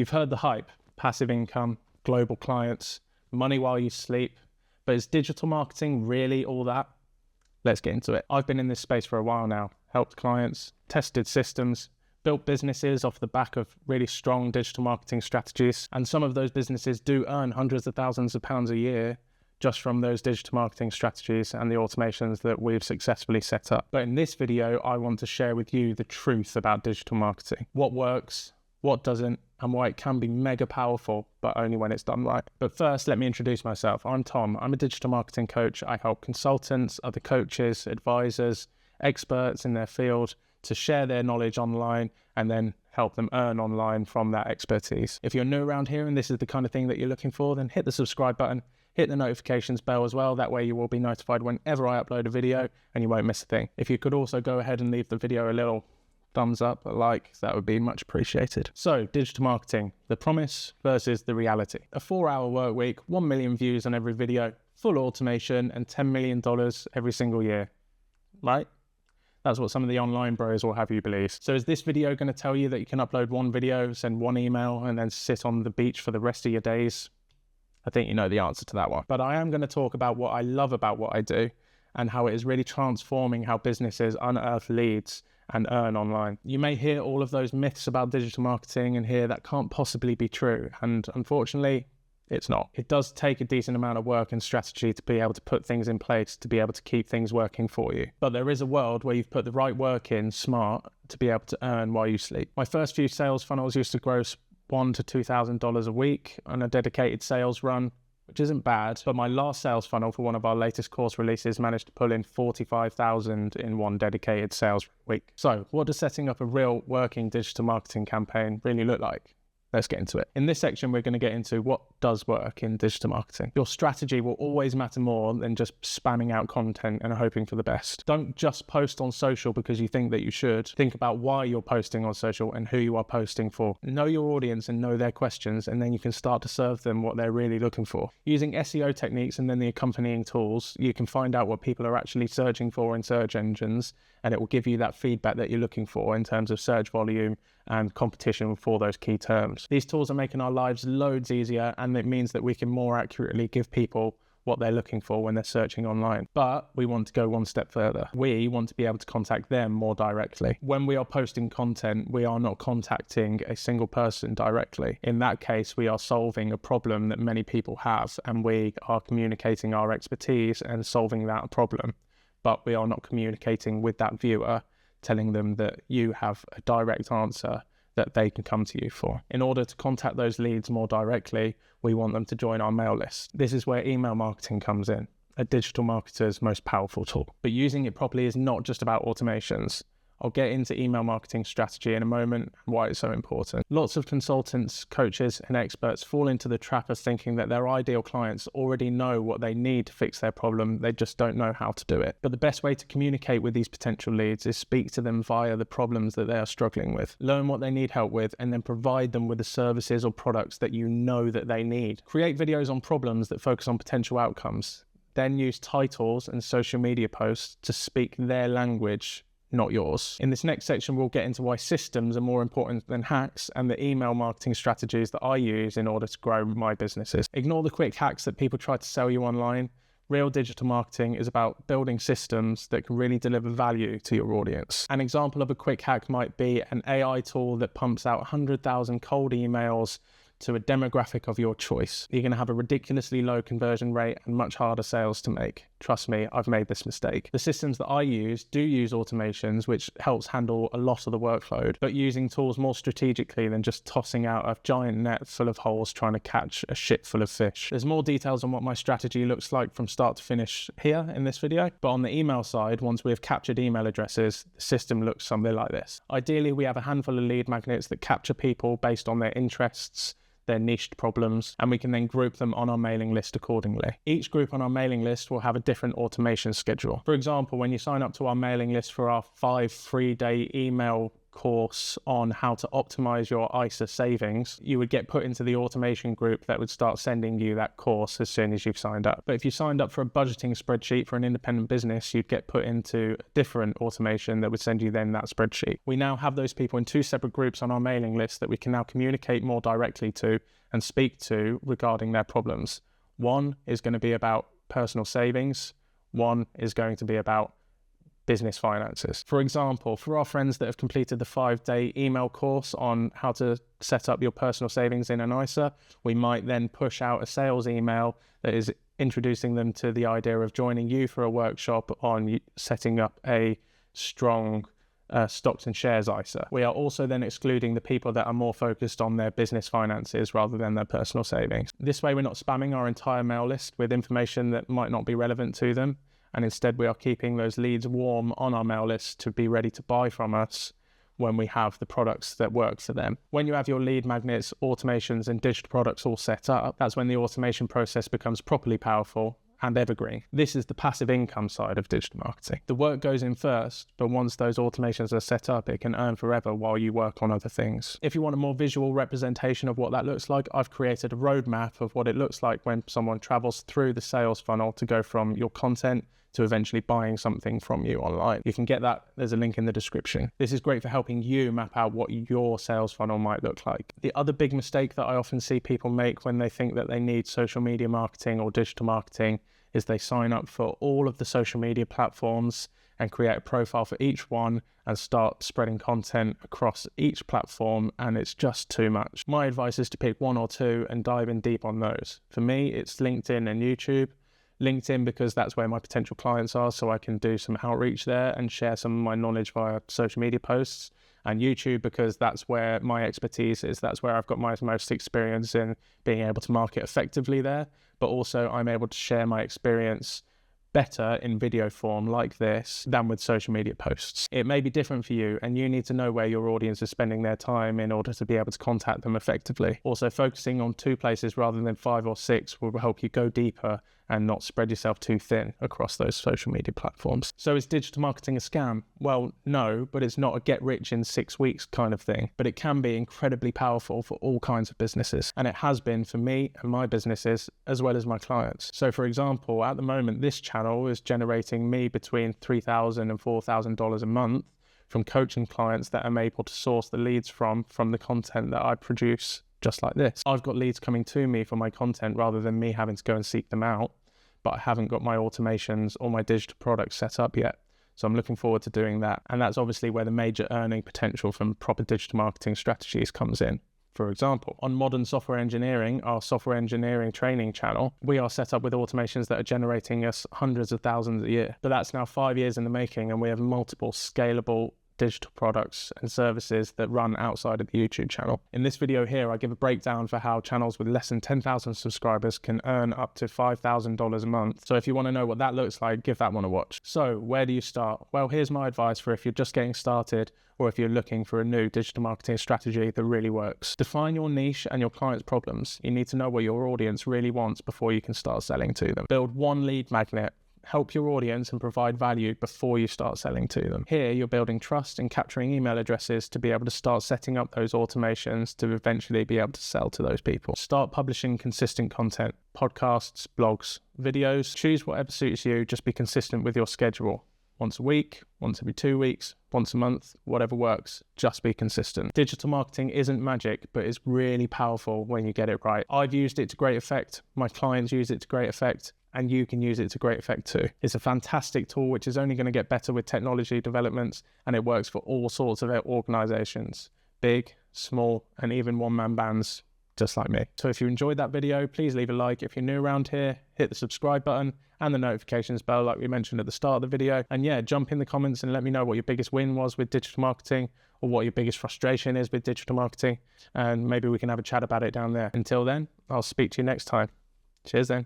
You've heard the hype, passive income, global clients, money while you sleep, but is digital marketing really all that? Let's get into it. I've been in this space for a while now, helped clients, tested systems, built businesses off the back of really strong digital marketing strategies. And some of those businesses do earn hundreds of thousands of pounds a year just from those digital marketing strategies and the automations that we've successfully set up. But in this video, I want to share with you the truth about digital marketing, what works, what doesn't, and why it can be mega powerful, but only when it's done right. But first, let me introduce myself. I'm Tom. I'm a digital marketing coach. I help consultants, other coaches, advisors, experts in their field to share their knowledge online and then help them earn online from that expertise. If you're new around here and this is the kind of thing that you're looking for, then hit the subscribe button, hit the notifications bell as well. That way you will be notified whenever I upload a video and you won't miss a thing. If you could also go ahead and leave the video a little thumbs up, a like, that would be much appreciated. So, digital marketing, the promise versus the reality. A 4-hour work week, 1 million views on every video, full automation, and $10 million every single year, right? That's what some of the online bros will have you believe. So is this video going to tell you that you can upload one video, send one email, and then sit on the beach for the rest of your days? I think you know the answer to that one. But I am going to talk about what I love about what I do and how it is really transforming how businesses unearth leads and earn online. You may hear all of those myths about digital marketing and hear that can't possibly be true. And unfortunately, it's not. It does take a decent amount of work and strategy to be able to put things in place to be able to keep things working for you. But there is a world where you've put the right work in smart to be able to earn while you sleep. My first few sales funnels used to gross $1,000 to $2,000 a week on a dedicated sales run, which isn't bad, but my last sales funnel for one of our latest course releases managed to pull in 45,000 in one dedicated sales week. So what does setting up a real working digital marketing campaign really look like? Let's get into it. In this section, we're going to get into what does work in digital marketing. Your strategy will always matter more than just spamming out content and hoping for the best. Don't just post on social because you think that you should. Think about why you're posting on social and who you are posting for. Know your audience and know their questions, and then you can start to serve them what they're really looking for. Using SEO techniques and then the accompanying tools, you can find out what people are actually searching for in search engines, and it will give you that feedback that you're looking for in terms of search volume and competition for those key terms. These tools are making our lives loads easier, and it means that we can more accurately give people what they're looking for when they're searching online. But we want to go one step further. We want to be able to contact them more directly. When we are posting content, we are not contacting a single person directly. In that case, we are solving a problem that many people have, and we are communicating our expertise and solving that problem. But we are not communicating with that viewer, telling them that you have a direct answer that they can come to you for. In order to contact those leads more directly, we want them to join our mail list. This is where email marketing comes in, a digital marketer's most powerful tool. But using it properly is not just about automations. I'll get into email marketing strategy in a moment and why it's so important. Lots of consultants, coaches, and experts fall into the trap of thinking that their ideal clients already know what they need to fix their problem. They just don't know how to do it. But the best way to communicate with these potential leads is speak to them via the problems that they are struggling with. Learn what they need help with and then provide them with the services or products that you know that they need. Create videos on problems that focus on potential outcomes. Then use titles and social media posts to speak their language, not yours. In this next section, we'll get into why systems are more important than hacks and the email marketing strategies that I use in order to grow my businesses. Ignore the quick hacks that people try to sell you online. Real digital marketing is about building systems that can really deliver value to your audience. An example of a quick hack might be an AI tool that pumps out 100,000 cold emails to a demographic of your choice. You're going to have a ridiculously low conversion rate and much harder sales to make. Trust me, I've made this mistake. The systems that I use do use automations, which helps handle a lot of the workload, but using tools more strategically than just tossing out a giant net full of holes trying to catch a ship full of fish. There's more details on what my strategy looks like from start to finish here in this video, but on the email side, once we have captured email addresses, the system looks something like this. Ideally, we have a handful of lead magnets that capture people based on their interests, their niched problems, and we can then group them on our mailing list accordingly. Each group on our mailing list will have a different automation schedule. For example, when you sign up to our mailing list for our 5 free-day email course on how to optimize your ISA savings, you would get put into the automation group that would start sending you that course as soon as you've signed up. But if you signed up for a budgeting spreadsheet for an independent business, you'd get put into a different automation that would send you then that spreadsheet. We now have those people in 2 separate groups on our mailing list that we can now communicate more directly to and speak to regarding their problems. One is going to be about personal savings. One is going to be about business finances. For example, for our friends that have completed the 5-day email course on how to set up your personal savings in an ISA, we might then push out a sales email that is introducing them to the idea of joining you for a workshop on setting up a strong stocks and shares ISA. We are also then excluding the people that are more focused on their business finances rather than their personal savings. This way, we're not spamming our entire mail list with information that might not be relevant to them. And instead we are keeping those leads warm on our mail list to be ready to buy from us when we have the products that work for them. When you have your lead magnets, automations and digital products all set up, that's when the automation process becomes properly powerful and evergreen. This is the passive income side of digital marketing. The work goes in first, but once those automations are set up, it can earn forever while you work on other things. If you want a more visual representation of what that looks like, I've created a roadmap of what it looks like when someone travels through the sales funnel to go from your content to eventually buying something from you online. You can get that, there's a link in the description. This is great for helping you map out what your sales funnel might look like. The other big mistake that I often see people make when they think that they need social media marketing or digital marketing is they sign up for all of the social media platforms and create a profile for each one and start spreading content across each platform, and it's just too much. My advice is to pick 1 or 2 and dive in deep on those. For me, it's LinkedIn and YouTube. LinkedIn because that's where my potential clients are, so I can do some outreach there and share some of my knowledge via social media posts. And YouTube because that's where my expertise is. That's where I've got my most experience in being able to market effectively there, but also I'm able to share my experience better in video form like this than with social media posts. It may be different for you, and you need to know where your audience is spending their time in order to be able to contact them effectively. Also, focusing on 2 places rather than 5 or 6 will help you go deeper and not spread yourself too thin across those social media platforms. So is digital marketing a scam? Well, no, but it's not a get rich in 6 weeks kind of thing, but it can be incredibly powerful for all kinds of businesses. And it has been for me and my businesses as well as my clients. So for example, at the moment, this channel is generating me between $3,000 and $4,000 a month from coaching clients that I'm able to source the leads from the content that I produce just like this. I've got leads coming to me for my content rather than me having to go and seek them out, but I haven't got my automations or my digital products set up yet. So I'm looking forward to doing that. And that's obviously where the major earning potential from proper digital marketing strategies comes in. For example, on Modern Software Engineering, our software engineering training channel, we are set up with automations that are generating us hundreds of thousands a year. But that's now 5 years in the making, and we have multiple scalable digital products and services that run outside of the YouTube channel. In this video here, I give a breakdown for how channels with less than 10,000 subscribers can earn up to $5,000 a month. So if you want to know what that looks like, give that one a watch. So where do you start? Well, here's my advice for if you're just getting started or if you're looking for a new digital marketing strategy that really works. Define your niche and your client's problems. You need to know what your audience really wants before you can start selling to them. Build one lead magnet. Help your audience and provide value before you start selling to them. Here, you're building trust and capturing email addresses to be able to start setting up those automations to eventually be able to sell to those people. Start publishing consistent content, podcasts, blogs, videos. Choose whatever suits you. Just be consistent with your schedule. Once a week, once every 2 weeks, once a month, whatever works, just be consistent. Digital marketing isn't magic, but it's really powerful when you get it right. I've used it to great effect. My clients use it to great effect. And you can use it to great effect too. It's a fantastic tool which is only going to get better with technology developments, and it works for all sorts of organizations, big, small, and even one-man bands just like me. So if you enjoyed that video, please leave a like. If you're new around here, hit the subscribe button and the notifications bell like we mentioned at the start of the video. And yeah, jump in the comments and let me know what your biggest win was with digital marketing or what your biggest frustration is with digital marketing, and maybe we can have a chat about it down there. Until then, I'll speak to you next time. Cheers then.